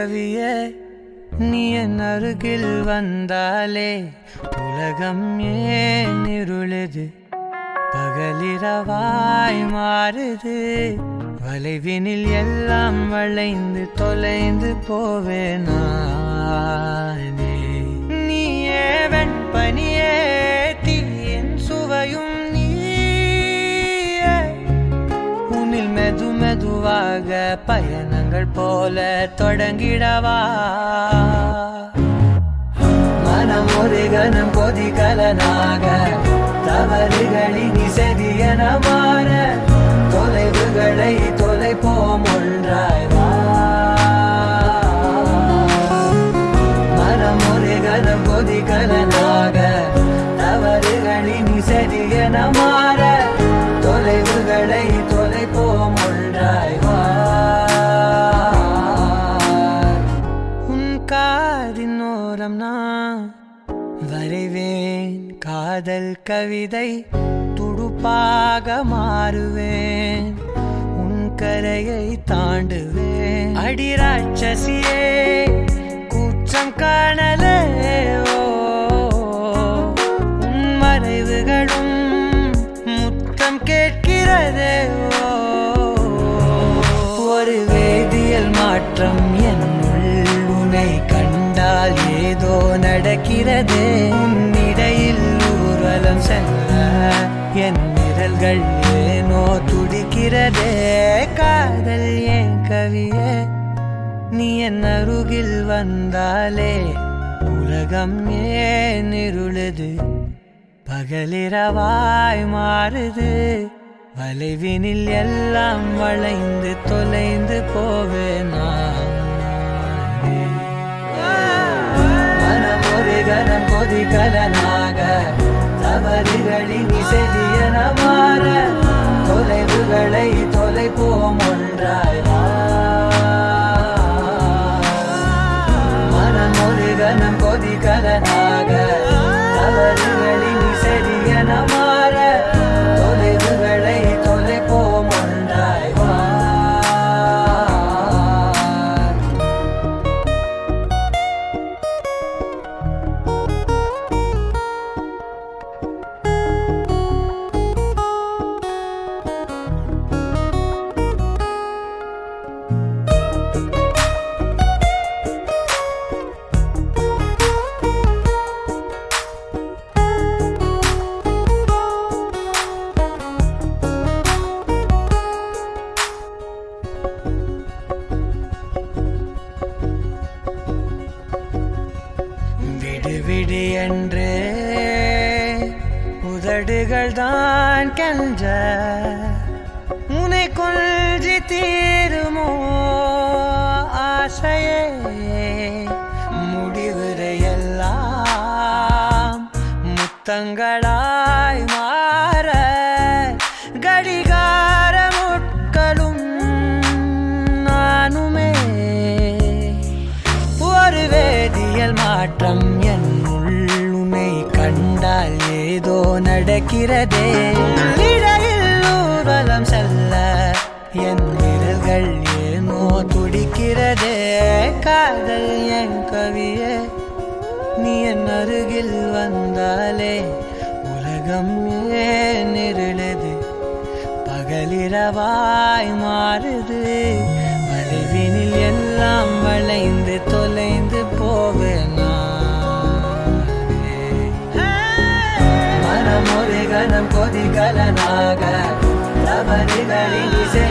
கவியே நீ என் அருகில் வந்தாலே உலகம் ஏன் இருளுது பகலிரவாய் மாறுது வளைவினில் எல்லாம் வளைந்து தொலைந்து போவேனே நீயே வெண்பனியே தீயின் சுவையும் நீயே உன்னில் மெது மெதுவாக பயணங்கள் போல தொடங்கிடவா மனம் ஒரு கணம் கொதிகலனாக தவறுகளின் இசையன மாற தொலைவுகளை தொலைப்போம் ஒன்றாய் வா மனம் ஒரு கணம் கொதிகலனாக தவறுகளின் இசையன மாற தொலைவுகளை தொலைப்போம் ஒன்றாய் வா உன் காதின் ஓரம் நான் வரைவேன் காதல் கவிதை துடுப்பாக மாறுவேன் உன் கரையை தாண்டுவேன் அடி ராட்சசியே கூச்சம் காணலே உன் மறைவுகளும் முத்தம் கேட்கிறதே ஒரு வேதியியல் மாற்றம் என்னுள் உன்னை கண்டால் ஏதோ நடக்கிறதே இடையில் ஊர்வலம் செல்ல என் நிழல்கள் ஏனோ துடிக்கிறதே காதல் ஏன் கவியே நீ என் அருகில் வந்தாலே உலகம் ஏன் இருளுது பகலிரவாய் மாறுது வளைவினில் எல்லாம் வளைந்து தொலைந்து போவேனா மனம் ஒரு கணம் கொதிகலனாக தவறுகளின் இசையன மாற தொலைவுகளை தொலைப்போம் ஒன்றாய் வா மனம் ஒரு கணம் கொதிகலனாக தவறுகளின் இசையன மாற தொலைவுகளை தொலைப்போம் ஒன்றாய் வா விடு என்று உதடுகள் தான் கெஞ்ச உன்னை கொள்ஜி தீருமோ ஆசையே முடிவுரையெல்லாம் முத்தங்களாய் மாற கடிகார முட்களும் நானுமே ஒரு வேதியியல் மாற்றம் உன்னை கண்டால் ஏதோ நடக்கிறதே இடையில் ஊர்வலம் செல்ல என் விரல்கள் ஏனோ துடிக்கிறதே காதல் என் கவியே நீ என் அருகில் வந்தாலே உலகம் ஏன் இருளுது பகலிரவாய் மாறுது வளைவினில் எல்லாம் வளைந்து தொலைந்து போவேனா மனம் ஒரு கணம் கொதிகலனாக தவறுகளின் இசை